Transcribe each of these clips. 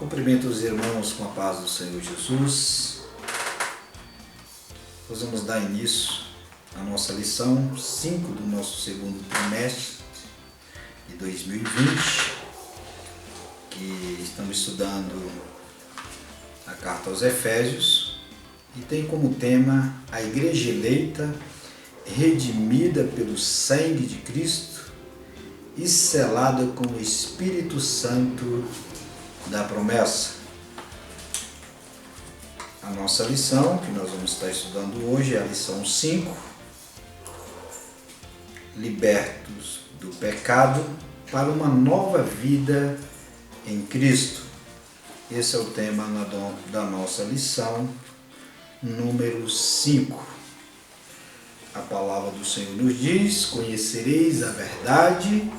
Cumprimento os irmãos com a paz do Senhor Jesus. Nós vamos dar início à nossa lição 5 do nosso segundo trimestre de 2020, que estamos estudando a carta aos Efésios e tem como tema a Igreja eleita, redimida pelo sangue de Cristo e selada com o Espírito Santo da promessa. A nossa lição, que nós vamos estar estudando hoje, é a lição 5, libertos do pecado para uma nova vida em Cristo. Esse é o tema da nossa lição número 5. A palavra do Senhor nos diz: conhecereis a verdade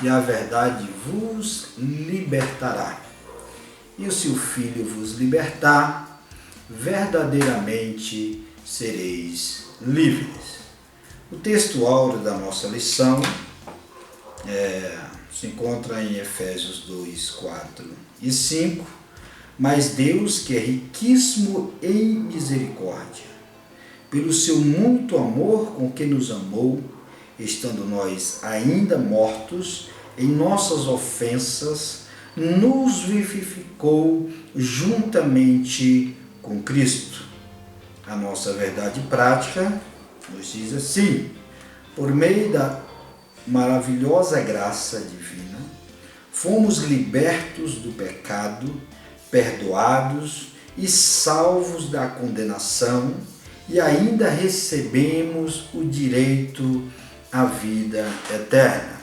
e a verdade vos libertará. E se o Filho vos libertar, verdadeiramente sereis livres. O texto áureo da nossa lição se encontra em Efésios 2, 4 e 5. Mas Deus, que é riquíssimo em misericórdia, pelo seu muito amor com que nos amou, estando nós ainda mortos em nossas ofensas, nos vivificou juntamente com Cristo. A nossa verdade prática nos diz assim: por meio da maravilhosa graça divina, fomos libertos do pecado, perdoados e salvos da condenação, e ainda recebemos o direito à vida eterna.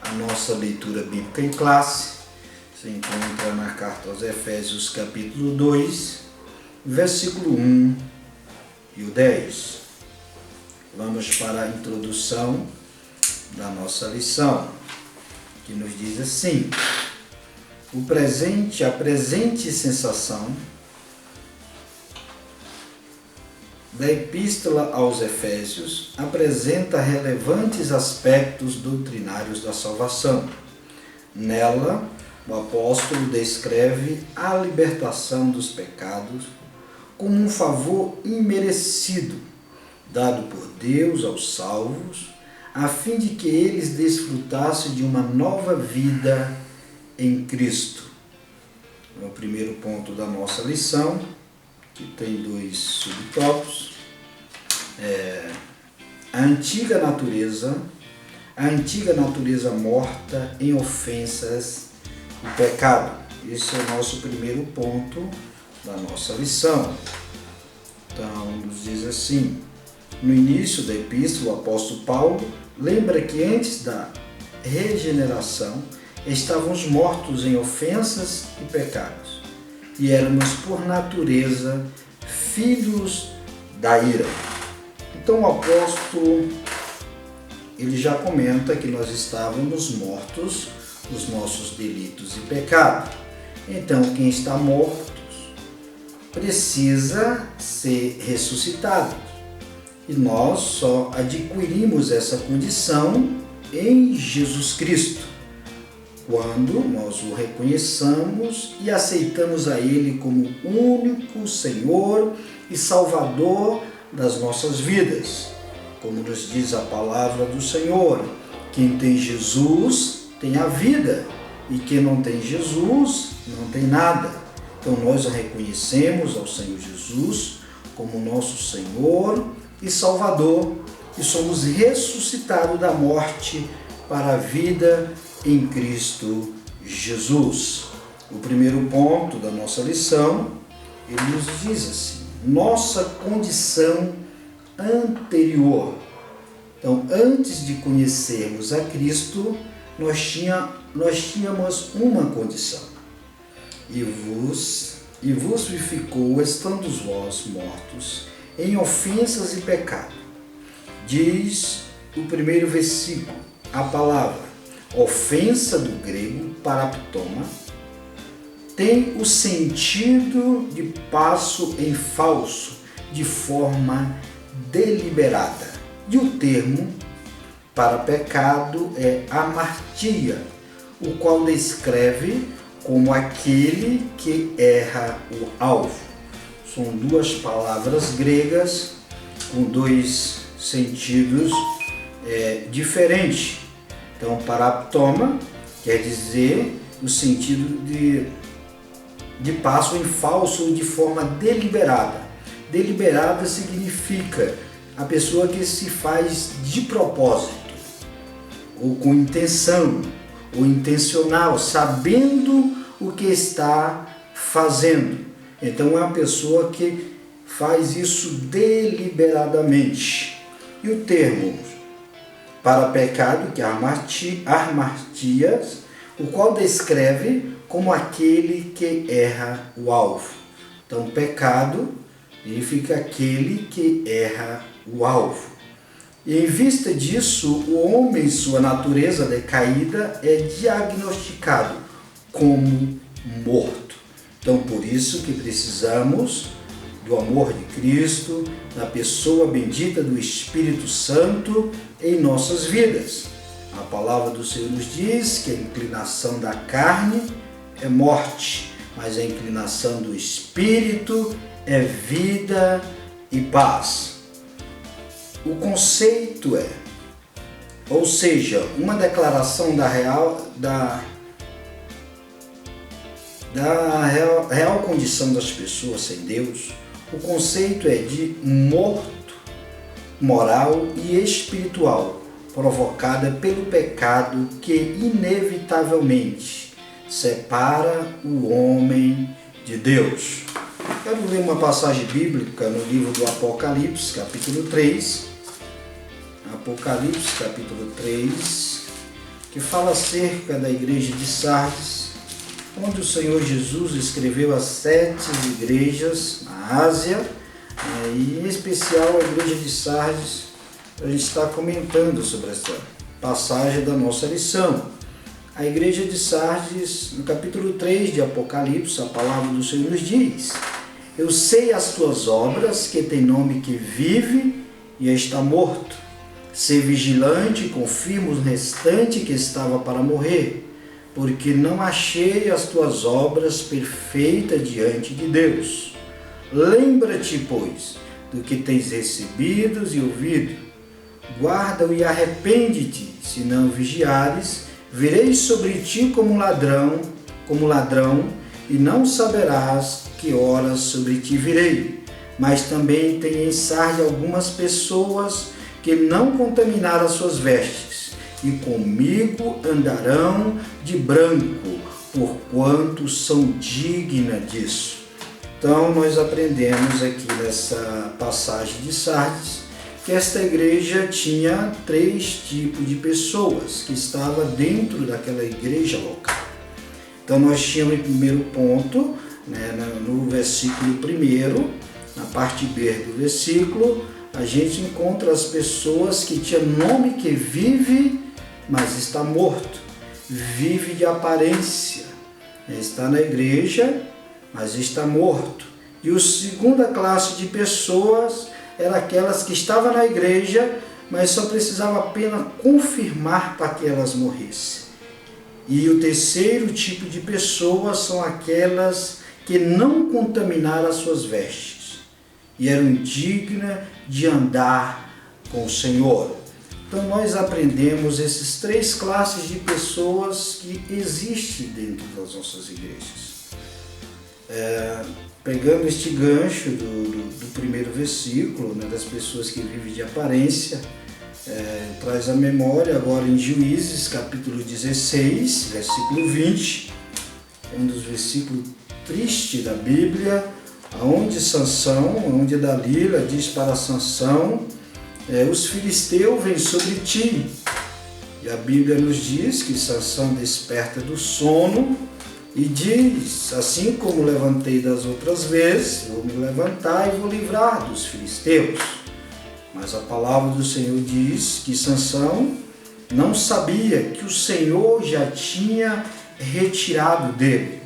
A nossa leitura bíblica em classe se encontra na carta aos Efésios, capítulo 2, versículo 1 e o 10. Vamos para a introdução da nossa lição, que nos diz assim: a presente sensação da Epístola aos Efésios apresenta relevantes aspectos doutrinários da salvação. Nela, o apóstolo descreve a libertação dos pecados como um favor imerecido, dado por Deus aos salvos, a fim de que eles desfrutassem de uma nova vida em Cristo. É o primeiro ponto da nossa lição, que tem 2 subtópicos. A antiga natureza morta em ofensas e pecado. Esse é o nosso primeiro ponto da nossa lição. Então, nos diz assim: no início da epístola, o apóstolo Paulo lembra que antes da regeneração estávamos mortos em ofensas e pecados, e éramos por natureza filhos da ira. Então o apóstolo ele já comenta que nós estávamos mortos nos nossos delitos e pecados. Então quem está morto precisa ser ressuscitado, e nós só adquirimos essa condição em Jesus Cristo, quando nós o reconheçamos e aceitamos a Ele como único Senhor e Salvador das nossas vidas. Como nos diz a palavra do Senhor: quem tem Jesus tem a vida, e quem não tem Jesus não tem nada. Então nós reconhecemos ao Senhor Jesus como nosso Senhor e Salvador, e somos ressuscitados da morte para a vida em Cristo Jesus. O primeiro ponto da nossa lição, ele nos diz assim: nossa condição anterior. Então, antes de conhecermos a Cristo, nós tínhamos uma condição. E vos vivificou, estando vós mortos em ofensas e pecado. Diz o primeiro versículo, a palavra ofensa, do grego paraptoma, tem o sentido de passo em falso, de forma deliberada. E o termo para pecado é amartia, o qual descreve como aquele que erra o alvo. São duas palavras gregas com dois sentidos diferentes. Então, paraptoma quer dizer o sentido de passo em falso ou de forma deliberada. Deliberada significa a pessoa que se faz de propósito, ou com intenção, ou intencional, sabendo o que está fazendo. Então é uma pessoa que faz isso deliberadamente. E o termo para pecado, que é armartias, o qual descreve como aquele que erra o alvo. Então, pecado significa aquele que erra o alvo. E em vista disso, o homem, em sua natureza decaída, é diagnosticado como morto. Então, por isso que precisamos do amor de Cristo, da pessoa bendita do Espírito Santo em nossas vidas. A palavra do Senhor nos diz que a inclinação da carne é morte, mas a inclinação do Espírito é vida e paz. O conceito ou seja, uma declaração da real condição das pessoas sem Deus. O conceito é de morto moral e espiritual, provocada pelo pecado que inevitavelmente separa o homem de Deus. Quero ler uma passagem bíblica no livro do Apocalipse, capítulo 3. Apocalipse, capítulo 3, que fala acerca da igreja de Sardes, onde o Senhor Jesus escreveu as 7 igrejas na Ásia, e em especial a igreja de Sardes. A gente está comentando sobre essa passagem da nossa lição. A igreja de Sardes, no capítulo 3 de Apocalipse, a palavra do Senhor nos diz: eu sei as tuas obras, que tem nome que vive e está morto. Ser vigilante e confirma o restante que estava para morrer, porque não achei as tuas obras perfeitas diante de Deus. Lembra-te, pois, do que tens recebido e ouvido. Guarda-o e arrepende-te, se não vigiares, virei sobre ti como ladrão, e não saberás que horas sobre ti virei. Mas também tem em Sardes algumas pessoas que não contaminaram as suas vestes, e comigo andarão de branco, porquanto são dignas disso. Então, nós aprendemos aqui nessa passagem de Sardes que esta igreja tinha 3 tipos de pessoas que estavam dentro daquela igreja local. Então, nós tínhamos o primeiro ponto, no versículo 1, na parte B do versículo, a gente encontra as pessoas que tinham nome que vive, mas está morto. Vive de aparência. Está na igreja, mas está morto. E a segunda classe de pessoas eram aquelas que estavam na igreja, mas só precisava apenas confirmar para que elas morressem. E o terceiro tipo de pessoas são aquelas que não contaminaram as suas vestes e eram dignas de andar com o Senhor. Então nós aprendemos essas 3 classes de pessoas que existem dentro das nossas igrejas. Pegando este gancho do primeiro versículo, das pessoas que vivem de aparência, traz a memória agora em Juízes, capítulo 16, versículo 20, um dos versículos tristes da Bíblia, onde Dalila diz para Sansão: os filisteus vêm sobre ti. E a Bíblia nos diz que Sansão desperta do sono e diz: assim como levantei das outras vezes, vou me levantar e vou livrar dos filisteus. Mas a palavra do Senhor diz que Sansão não sabia que o Senhor já tinha retirado dele.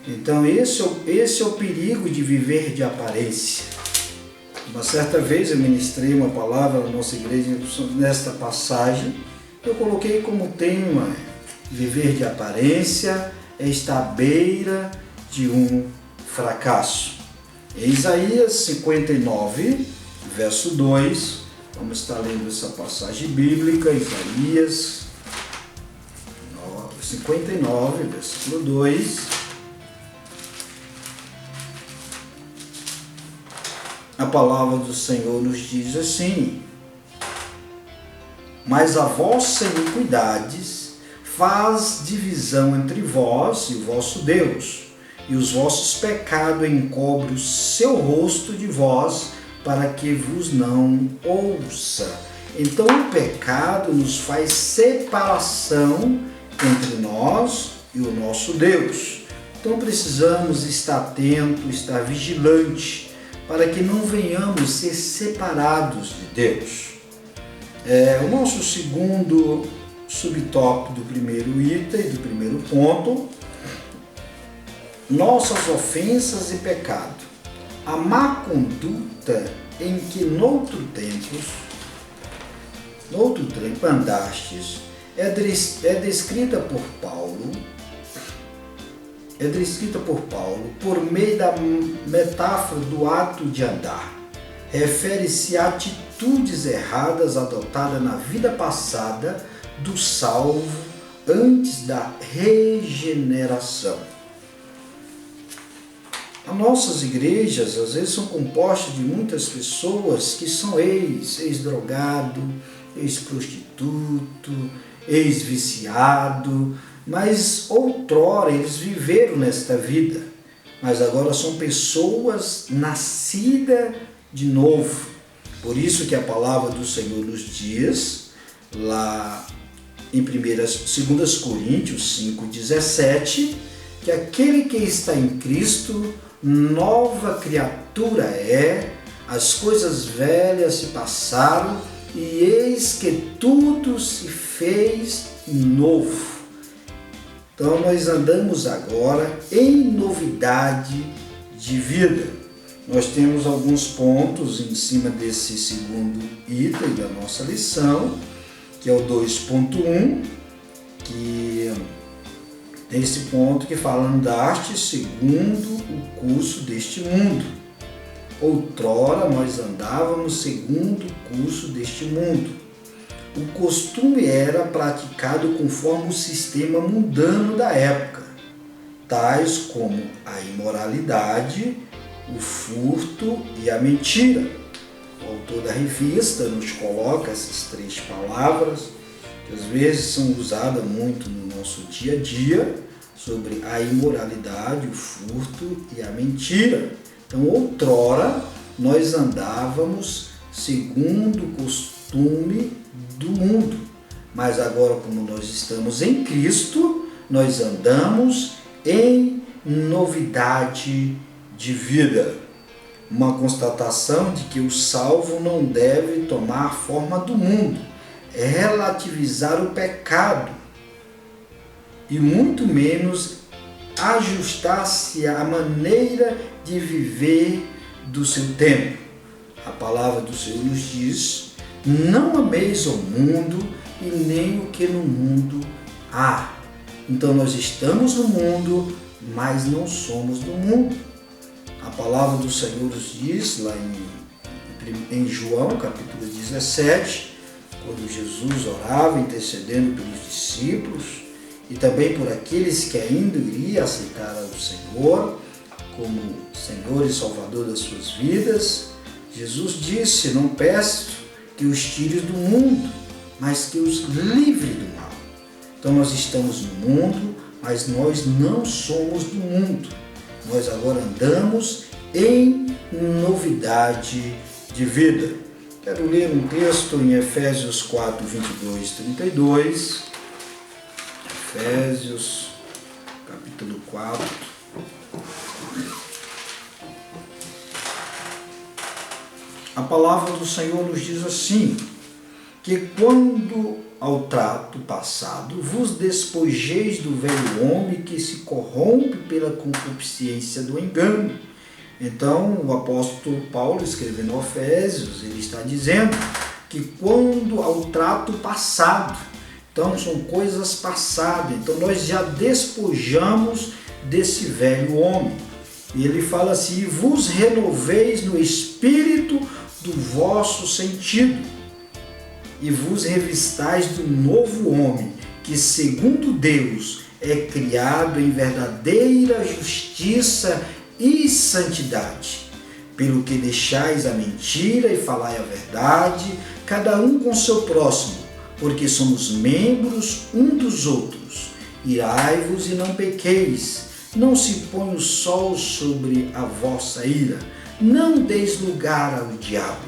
Então esse é o perigo de viver de aparência. Uma certa vez eu ministrei uma palavra na nossa igreja nesta passagem. Eu coloquei como tema viver de aparência está à beira de um fracasso. Em Isaías 59, verso 2, vamos estar lendo essa passagem bíblica, Isaías 59, versículo 2. A palavra do Senhor nos diz assim: mas a vossa iniquidades faz divisão entre vós e o vosso Deus, e os vossos pecados encobrem o seu rosto de vós, para que vos não ouça. Então o pecado nos faz separação entre nós e o nosso Deus. Então precisamos estar atentos, estar vigilantes, para que não venhamos ser separados de Deus. O nosso segundo subtópico do primeiro item, do primeiro ponto: nossas ofensas e pecado. A má conduta em que noutro tempo andastes é descrita por Paulo por meio da metáfora do ato de andar. Refere-se a atitudes erradas adotadas na vida passada do salvo antes da regeneração. As nossas igrejas às vezes são compostas de muitas pessoas que são ex-drogado, ex-prostituto, ex-viciado, mas outrora eles viveram nesta vida, mas agora são pessoas nascidas de novo. Por isso que a palavra do Senhor nos diz, lá em 2 Coríntios 5,17, que aquele que está em Cristo, nova criatura é, as coisas velhas se passaram e eis que tudo se fez novo. Então nós andamos agora em novidade de vida. Nós temos alguns pontos em cima desse segundo item da nossa lição, que é o 2.1, que tem esse ponto que fala: andaste segundo o curso deste mundo. Outrora nós andávamos segundo o curso deste mundo. O costume era praticado conforme o sistema mundano da época, tais como a imoralidade, o furto e a mentira. O autor da revista nos coloca essas três palavras, que às vezes são usadas muito no nosso dia a dia, sobre a imoralidade, o furto e a mentira. Então, outrora, nós andávamos segundo o costume do mundo, mas agora, como nós estamos em Cristo, nós andamos em novidade de vida. Uma constatação de que o salvo não deve tomar a forma do mundo, é relativizar o pecado e muito menos ajustar-se à maneira de viver do seu tempo. A palavra do Senhor nos diz: não ameis o mundo e nem o que no mundo há. Então nós estamos no mundo, mas não somos do mundo. A palavra do Senhor nos diz lá em João, capítulo 17, quando Jesus orava intercedendo pelos discípulos e também por aqueles que ainda iriam aceitar ao Senhor como Senhor e Salvador das suas vidas, Jesus disse: não peço que os tires do mundo, mas que os livre do mal. Então nós estamos no mundo, mas nós não somos do mundo. Nós agora andamos em novidade de vida. Quero ler um texto em Efésios 4, 22 e 32. Efésios, capítulo 4. A palavra do Senhor nos diz assim: que quando ao trato passado vos despojeis do velho homem que se corrompe pela concupiscência do engano. Então, o apóstolo Paulo, escrevendo Efésios, ele está dizendo que quando ao trato passado, Então são coisas passadas. Então nós já despojamos desse velho homem. E ele fala assim: e vos renoveis no espírito do vosso sentido, e vos revistais do novo homem, que segundo Deus é criado em verdadeira justiça e santidade. Pelo que deixais a mentira e falai a verdade, cada um com seu próximo, porque somos membros um dos outros. Irai-vos e não pequeis, não se põe o sol sobre a vossa ira, não deis lugar ao diabo.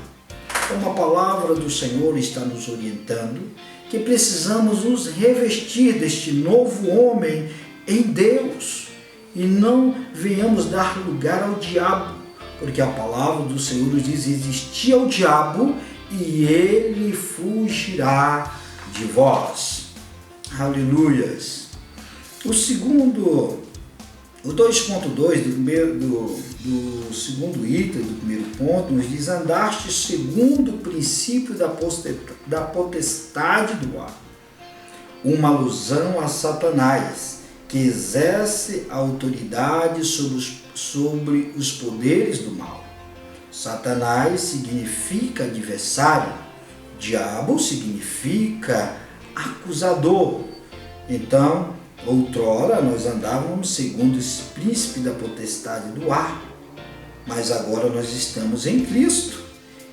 Como a palavra do Senhor está nos orientando, que precisamos nos revestir deste novo homem em Deus e não venhamos dar lugar ao diabo, porque a palavra do Senhor nos diz: resistir ao diabo e ele fugirá de vós. Aleluias. O 2.2 do segundo item, do primeiro ponto, nos diz: andaste segundo o princípio da potestade do ar. Uma alusão a Satanás, que exerce autoridade sobre os poderes do mal. Satanás significa adversário, diabo significa acusador. Então, outrora nós andávamos segundo esse príncipe da potestade do ar, mas agora nós estamos em Cristo.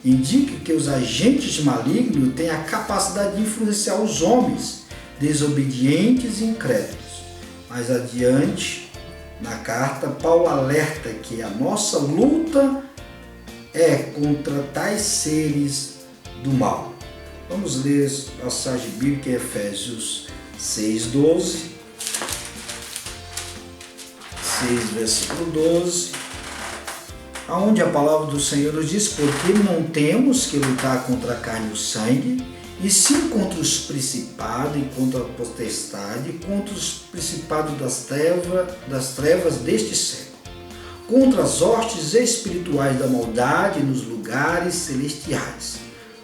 Indica que os agentes malignos têm a capacidade de influenciar os homens desobedientes e incrédulos. Mais adiante, na carta, Paulo alerta que a nossa luta é contra tais seres do mal. Vamos ler a passagem bíblica em Efésios 6, versículo 12, onde a palavra do Senhor nos diz: porque não temos que lutar contra a carne e o sangue, e sim contra os principados e contra a potestade, contra os principados das trevas deste século, contra as hostes espirituais da maldade nos lugares celestiais.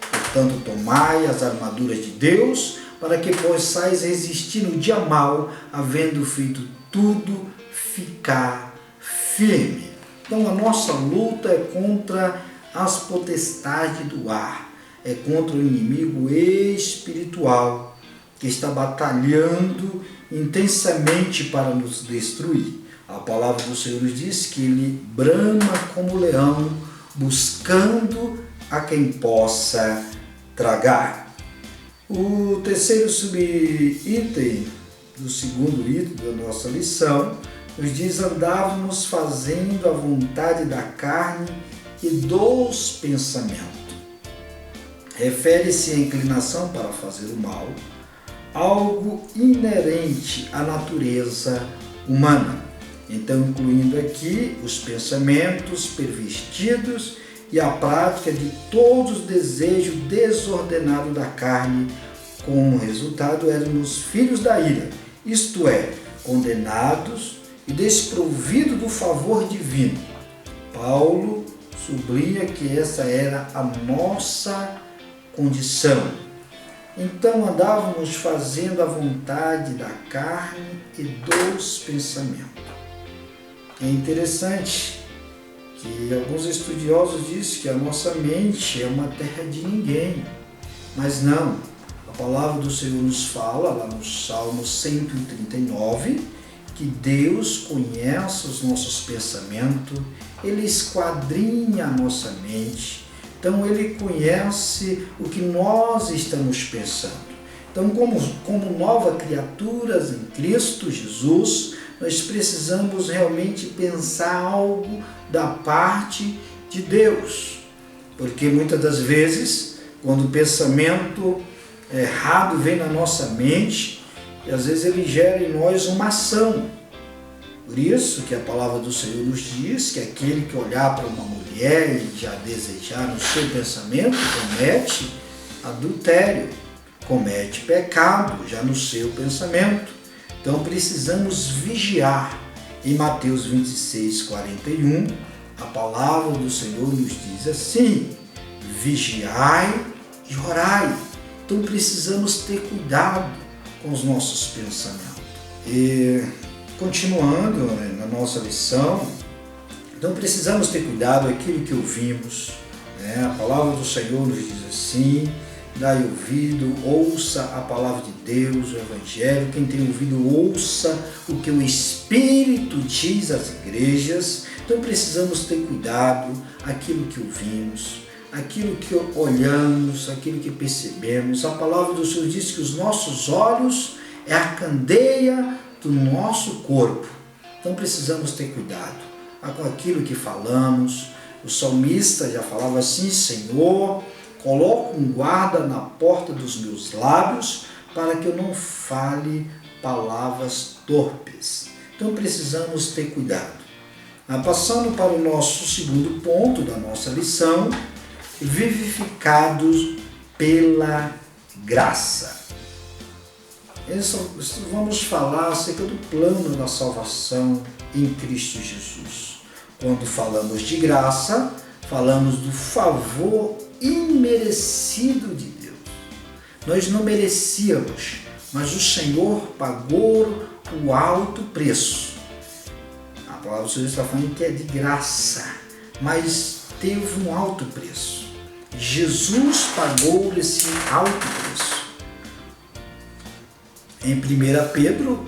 Portanto, tomai as armaduras de Deus, para que possais resistir no dia mau, havendo feito tudo, ficar firme. Então a nossa luta é contra as potestades do ar, é contra o inimigo espiritual que está batalhando intensamente para nos destruir. A palavra do Senhor nos diz que ele brama como leão, buscando a quem possa tragar. O terceiro subitem do segundo item da nossa lição nos diz: andávamos fazendo a vontade da carne e dos pensamentos. Refere-se à inclinação para fazer o mal, algo inerente à natureza humana. Então, incluindo aqui os pensamentos pervertidos e a prática de todos os desejos desordenados da carne. Como resultado, éramos filhos da ira, isto é, condenados e desprovidos do favor divino. Paulo sublinha que essa era a nossa condição. Então andávamos fazendo a vontade da carne e dos pensamentos. É interessante que alguns estudiosos dizem que a nossa mente é uma terra de ninguém, mas não. A palavra do Senhor nos fala, lá no Salmo 139, que Deus conhece os nossos pensamentos, Ele esquadrinha a nossa mente, então Ele conhece o que nós estamos pensando. Então, como novas criaturas em Cristo Jesus, nós precisamos realmente pensar algo da parte de Deus, porque muitas das vezes, quando o pensamento errado vem na nossa mente, e às vezes ele gera em nós uma ação. Por isso que a palavra do Senhor nos diz que aquele que olhar para uma mulher e já desejar no seu pensamento comete adultério, comete pecado já no seu pensamento. Então precisamos vigiar. Em Mateus 26, 41, a palavra do Senhor nos diz assim: vigiai e orai. Então precisamos ter cuidado. com os nossos pensamentos. E continuando, né, na nossa lição, então precisamos ter cuidado com aquilo que ouvimos, né? A palavra do Senhor nos diz assim: dai ouvido, ouça a palavra de Deus, o Evangelho. Quem tem ouvido, ouça o que o Espírito diz às igrejas. Então precisamos ter cuidado aquilo que ouvimos, aquilo que olhamos, aquilo que percebemos. A palavra do Senhor diz que os nossos olhos é a candeia do nosso corpo. Então precisamos ter cuidado com aquilo que falamos. O salmista já falava assim: Senhor, coloca um guarda na porta dos meus lábios, para que eu não fale palavras torpes. Então precisamos ter cuidado. Passando para o nosso segundo ponto da nossa lição: vivificados pela graça. Vamos falar acerca do plano da salvação em Cristo Jesus. Quando falamos de graça, falamos do favor imerecido de Deus. Nós não merecíamos, mas o Senhor pagou o alto preço. A palavra do Senhor está falando que é de graça, mas teve um alto preço. Jesus pagou esse alto preço. Em 1 Pedro,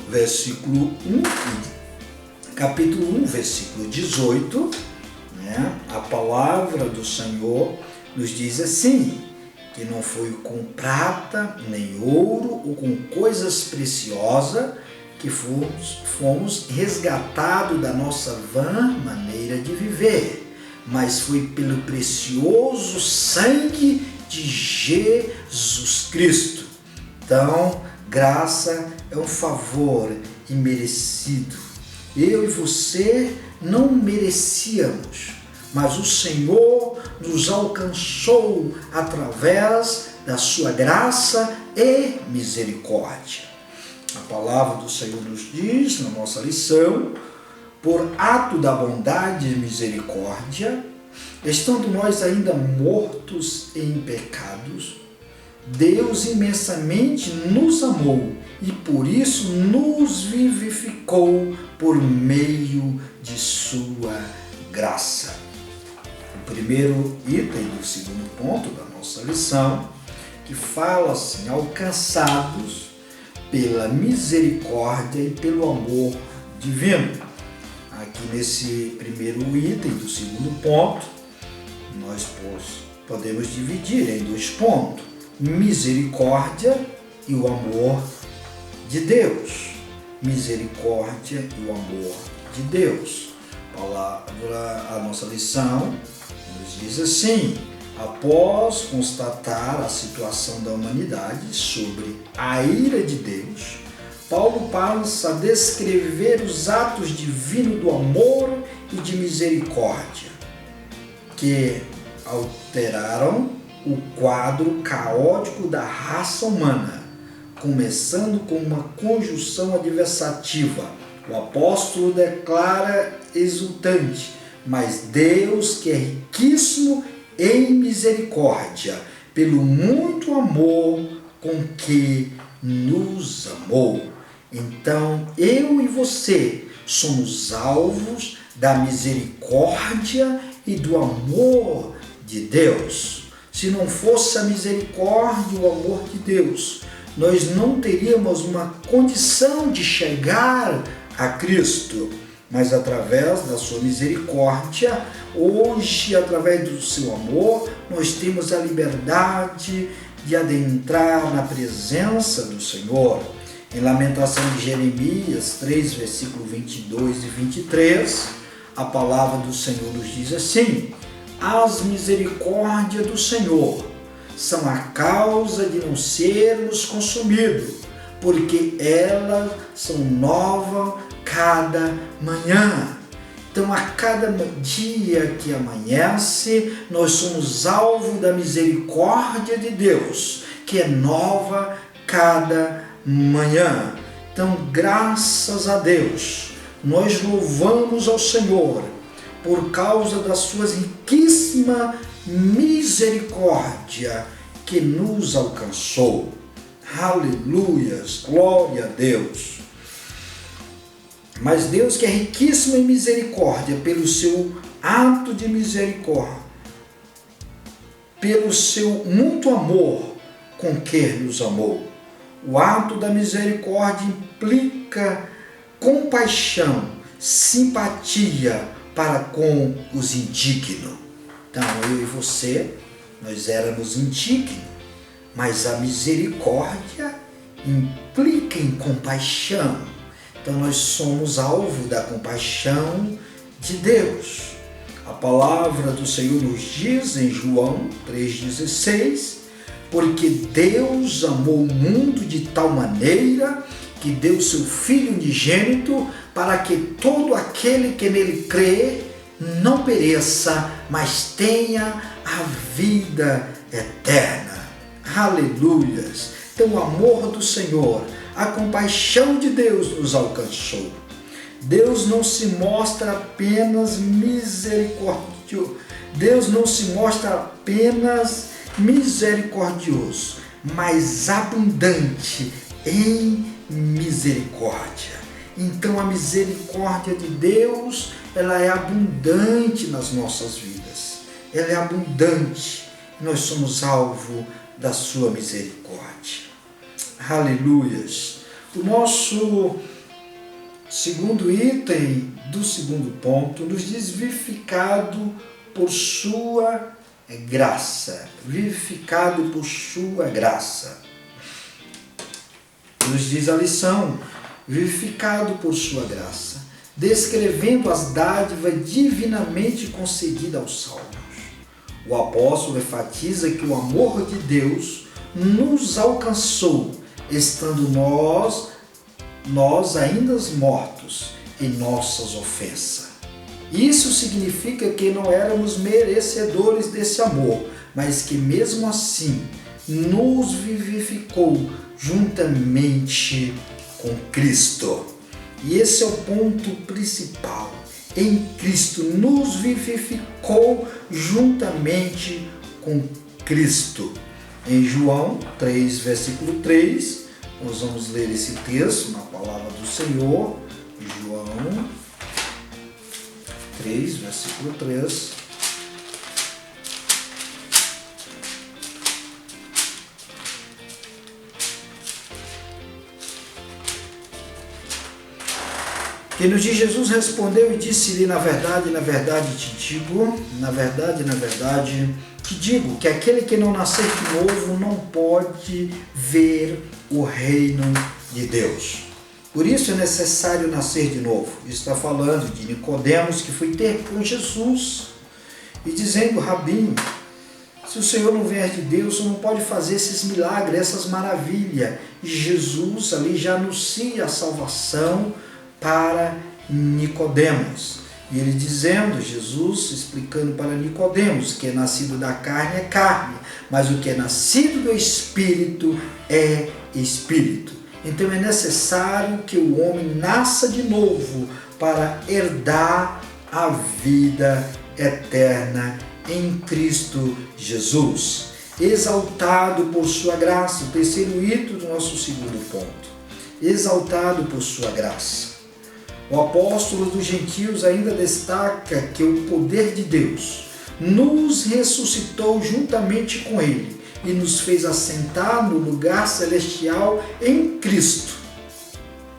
capítulo 1, versículo 18, né, a palavra do Senhor nos diz assim: que não foi com prata, nem ouro, ou com coisas preciosas, que fomos resgatados da nossa vã maneira de viver, mas foi pelo precioso sangue de Jesus Cristo. Então, graça é um favor imerecido. Eu e você não merecíamos, mas o Senhor nos alcançou através da sua graça e misericórdia. A palavra do Senhor nos diz na nossa lição: por ato da bondade e misericórdia, estando nós ainda mortos em pecados, Deus imensamente nos amou e por isso nos vivificou por meio de sua graça. O primeiro item do segundo ponto da nossa lição, que fala assim: alcançados pela misericórdia e pelo amor divino. Aqui nesse primeiro item do segundo ponto, nós podemos dividir em dois pontos: misericórdia e o amor de Deus. Misericórdia e o amor de Deus. A nossa lição nos diz assim: após constatar a situação da humanidade sobre a ira de Deus, Paulo passa a descrever os atos divinos do amor e de misericórdia, que alteraram o quadro caótico da raça humana, começando com uma conjunção adversativa. O apóstolo declara exultante: mas Deus, que é riquíssimo em misericórdia, pelo muito amor com que nos amou. Então, eu e você somos alvos da misericórdia e do amor de Deus. Se não fosse a misericórdia e o amor de Deus, nós não teríamos uma condição de chegar a Cristo. Mas através da sua misericórdia, hoje, através do seu amor, nós temos a liberdade de adentrar na presença do Senhor. Em Lamentação de Jeremias 3, versículo 22 e 23, a palavra do Senhor nos diz assim: as misericórdias do Senhor são a causa de não sermos consumidos, porque elas são novas cada manhã. Então, a cada dia que amanhece, nós somos alvo da misericórdia de Deus, que é nova cada manhã. Então, graças a Deus, nós louvamos ao Senhor por causa da sua riquíssima misericórdia que nos alcançou. Aleluias, glória a Deus. Mas Deus, que é riquíssimo em misericórdia, pelo seu ato de misericórdia, pelo seu muito amor com que nos amou. O ato da misericórdia implica compaixão, simpatia para com os indignos. Então, eu e você, nós éramos indignos, mas a misericórdia implica em compaixão. Então, nós somos alvo da compaixão de Deus. A palavra do Senhor nos diz em João 3,16, porque Deus amou o mundo de tal maneira que deu seu Filho unigênito para que todo aquele que nele crê não pereça, mas tenha a vida eterna. Aleluias! Então o amor do Senhor, a compaixão de Deus nos alcançou. Deus não se mostra apenas misericordioso. Deus não se mostra apenas misericordioso, mas abundante em misericórdia. Então a misericórdia de Deus, ela é abundante nas nossas vidas. Ela é abundante. Nós somos alvo da sua misericórdia. Aleluias. O nosso segundo item do segundo ponto nos diz vivificado por sua graça. Vivificado por sua graça. Nos diz a lição, vivificado por sua graça, descrevendo as dádivas divinamente concedidas aos salvos. O apóstolo enfatiza que o amor de Deus nos alcançou, estando nós ainda mortos em nossas ofensas. Isso significa que não éramos merecedores desse amor, mas que mesmo assim nos vivificou juntamente com Cristo. E esse é o ponto principal. Em Cristo nos vivificou juntamente com Cristo. Em João 3, versículo 3, nós vamos ler esse texto na palavra do Senhor. João 3, versículo 3. Que nos diz, Jesus respondeu e disse-lhe, na verdade te digo, na verdade te digo, que aquele que não nascer de novo não pode ver o reino de Deus. Por isso é necessário nascer de novo. Isso está falando de Nicodemos, que foi ter com Jesus e dizendo, Rabinho, se o Senhor não vier de Deus, o Senhor não pode fazer esses milagres, essas maravilhas. E Jesus ali já anuncia a salvação para Nicodemos. E ele dizendo, Jesus explicando para Nicodemos, que é nascido da carne é carne, mas o que é nascido do Espírito é Espírito. Então é necessário que o homem nasça de novo para herdar a vida eterna em Cristo Jesus. Exaltado por sua graça, o terceiro item do nosso segundo ponto. Exaltado por sua graça. O apóstolo dos gentios ainda destaca que o poder de Deus nos ressuscitou juntamente com ele e nos fez assentar no lugar celestial em Cristo.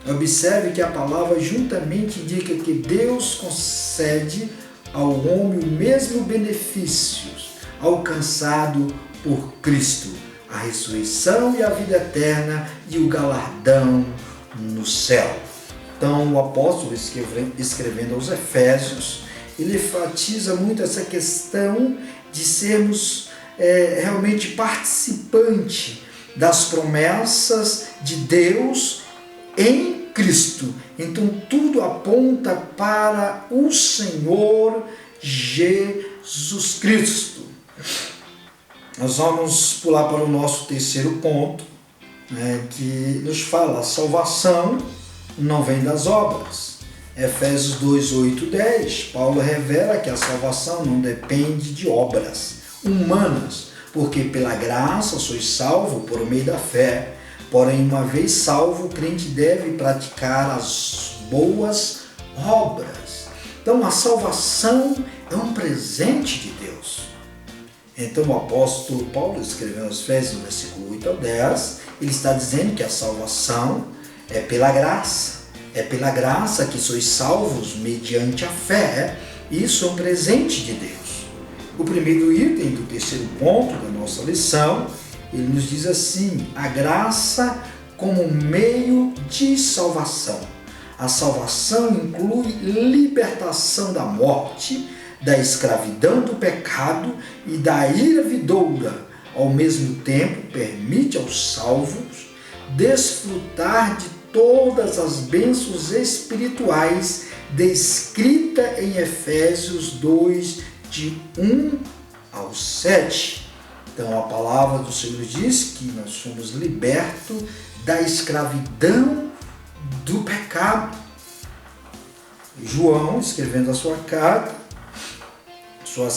Observe que a palavra juntamente indica que Deus concede ao homem o mesmo benefício alcançado por Cristo, a ressurreição e a vida eterna e o galardão no céu. Então, o apóstolo, escrevendo aos Efésios, ele enfatiza muito essa questão de sermos realmente participantes das promessas de Deus em Cristo. Então, tudo aponta para o Senhor Jesus Cristo. Nós vamos pular para o nosso terceiro ponto, que nos fala: a salvação não vem das obras. Efésios 2, 8, 10, Paulo revela que a salvação não depende de obras humanas, porque pela graça sois salvos por meio da fé. Porém, uma vez salvo, o crente deve praticar as boas obras. Então, a salvação é um presente de Deus. Então, o apóstolo Paulo, escrevendo aos Efésios, no versículo 8 ao 10, ele está dizendo que a salvação é pela graça. É pela graça que sois salvos mediante a fé. Isso é um presente de Deus. O primeiro item do terceiro ponto da nossa lição, ele nos diz assim: a graça como meio de salvação. A salvação inclui libertação da morte, da escravidão do pecado e da ira vindoura. Ao mesmo tempo, permite aos salvos desfrutar de todas as bênçãos espirituais descritas em Efésios 2, de 1 ao 7. Então, a palavra do Senhor diz que nós somos libertos da escravidão do pecado. João, escrevendo suas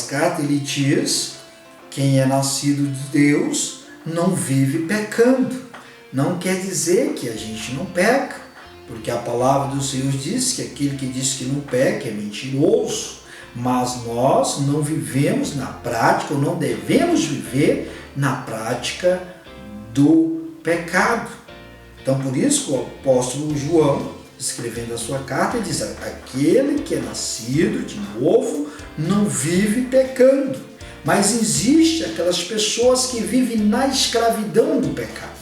cartas, ele diz: quem é nascido de Deus não vive pecando. Não quer dizer que a gente não peca, porque a palavra do Senhor diz que aquele que diz que não peca é mentiroso. Mas nós não vivemos na prática, ou não devemos viver na prática do pecado. Então, por isso que o apóstolo João, escrevendo a sua carta, diz: aquele que é nascido de novo não vive pecando. Mas existe aquelas pessoas que vivem na escravidão do pecado,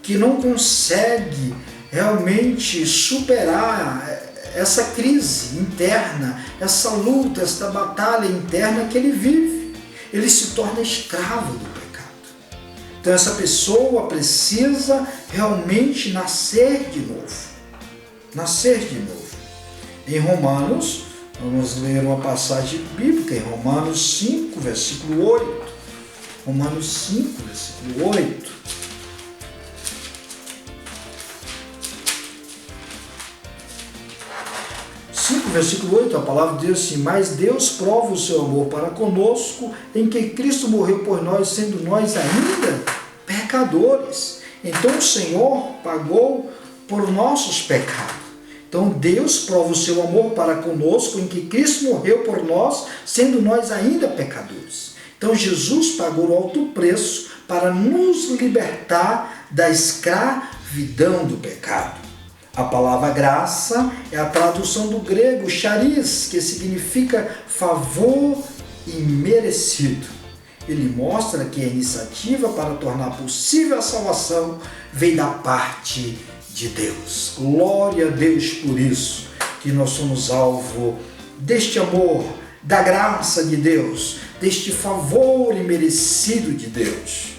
que não conseguem realmente superar essa crise interna, essa luta, essa batalha interna que ele vive. Ele se torna escravo do pecado. Então essa pessoa precisa realmente nascer de novo. Nascer de novo. Em Romanos, vamos ler uma passagem bíblica, em Romanos 5, versículo 8. Romanos 5, versículo 8. Versículo 8, a palavra diz assim: mas Deus prova o seu amor para conosco, em que Cristo morreu por nós, sendo nós ainda pecadores. Então o Senhor pagou por nossos pecados. Então Deus prova o seu amor para conosco, em que Cristo morreu por nós, sendo nós ainda pecadores. Então Jesus pagou o alto preço para nos libertar da escravidão do pecado. A palavra graça é a tradução do grego charis, que significa favor imerecido. Ele mostra que a iniciativa para tornar possível a salvação vem da parte de Deus. Glória a Deus por isso, que nós somos alvo deste amor, da graça de Deus, deste favor imerecido de Deus.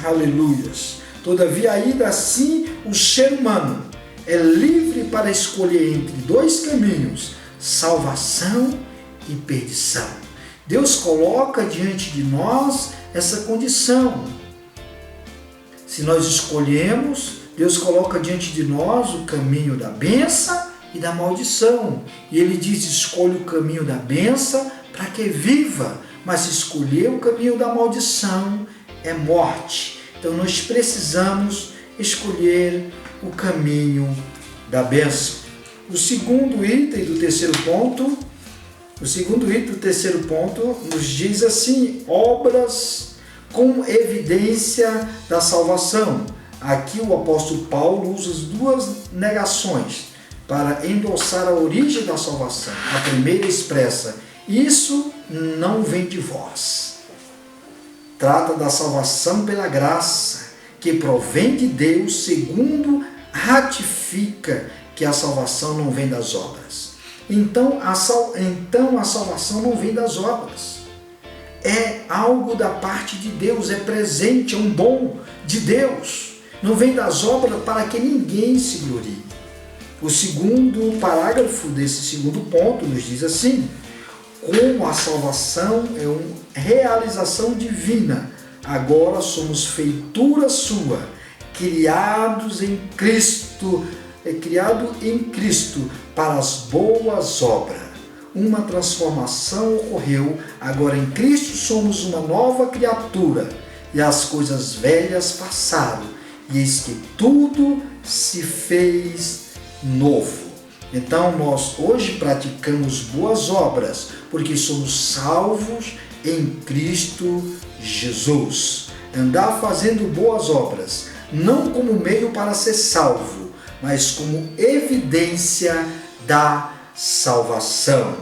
Aleluias. Todavia, ainda assim, o ser humano é livre para escolher entre dois caminhos, salvação e perdição. Deus coloca diante de nós essa condição. Se nós escolhemos, Deus coloca diante de nós o caminho da bênção e da maldição. E Ele diz: escolha o caminho da bênção para que viva, mas se escolher o caminho da maldição é morte. Então nós precisamos escolher o caminho da bênção. O segundo item do terceiro ponto nos diz assim: obras com evidência da salvação. Aqui o apóstolo Paulo usa as duas negações para endossar a origem da salvação. A primeira expressa: isso não vem de vós. Trata da salvação pela graça, que provém de Deus, segundo ratifica que a salvação não vem das obras. Então a salvação não vem das obras. É algo da parte de Deus, é presente, é um dom de Deus. Não vem das obras para que ninguém se glorie. O segundo parágrafo desse segundo ponto nos diz assim: como a salvação é uma realização divina, agora somos feitura sua, criado em Cristo para as boas obras. Uma transformação ocorreu, agora em Cristo somos uma nova criatura, e as coisas velhas passaram, e eis que tudo se fez novo. Então nós hoje praticamos boas obras, porque somos salvos em Cristo Jesus. Andar fazendo boas obras, não como meio para ser salvo, mas como evidência da salvação.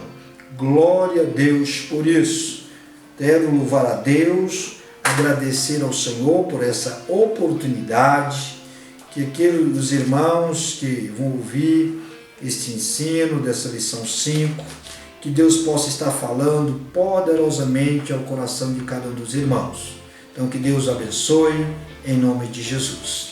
Glória a Deus por isso. Quero louvar a Deus, agradecer ao Senhor por essa oportunidade, que aqueles irmãos que vão ouvir este ensino dessa lição 5, que Deus possa estar falando poderosamente ao coração de cada um dos irmãos. Então que Deus abençoe, em nome de Jesus.